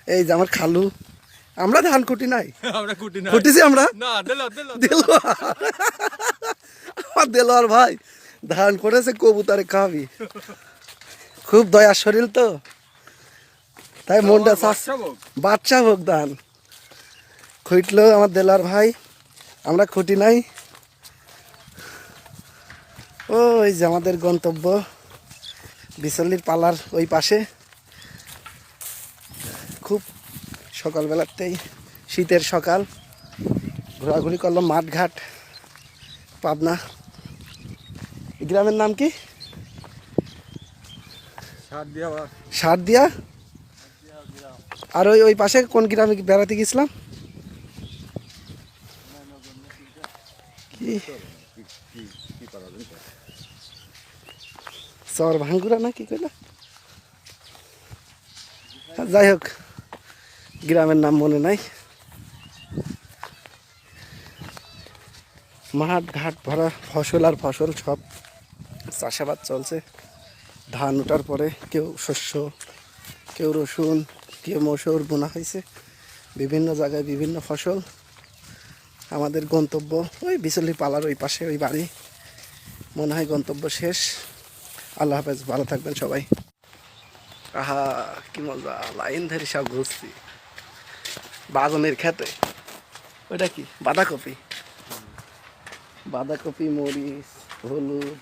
এই যে আমার খালু, আমরা ধান কুটি নাই, আমরা কুটি না কুটিছি আমরা না দিল আমার দেলোয়ার ভাই ধান করেছে কবুতরে খাবি, খুব দয়া শরীর তো তাই মনটা বাচ্চা হোক ধান খুঁটলো আমার দেলোয়ার ভাই, আমরা খুঁটি নাই। ওই যে আমাদের গন্তব্য বিচল্লির পালার ওই পাশে, খুব সকালবেলাতেই শীতের সকাল ঘোরাঘুরি করলাম মাঠঘাট পাবনা। এই গ্রামের নাম কি? সারদিয়া। আর ওই ওই পাশে কোন গ্রামে বেড়াতে গেছিলাম কি চর ভাঙ্গুরা না কি কইলা, যাই হোক গ্রামের নাম মনে নাই। মাঠ ঘাট ভরা ফসল আর ফসল, সব চাষাবাদ চলছে। ধান ওঠার পরে কেউ শস্য, কেউ রসুন, কেউ মসুর বোনা হয়েছে, বিভিন্ন জায়গায় বিভিন্ন ফসল। আমাদের গন্তব্য ওই বিচল্লি পালার ওই পাশে ওই বাড়ি, মনে হয় গন্তব্য শেষ। আল্লাহ হাফেজ, ভালো থাকবেন সবাই। আহা কি মজা, লাইন ধরে সব ঘুরছি বাগানের খেতে। ওইটা কি বাঁধাকপি, বাঁধাকপি, মরিচ, হলুদ,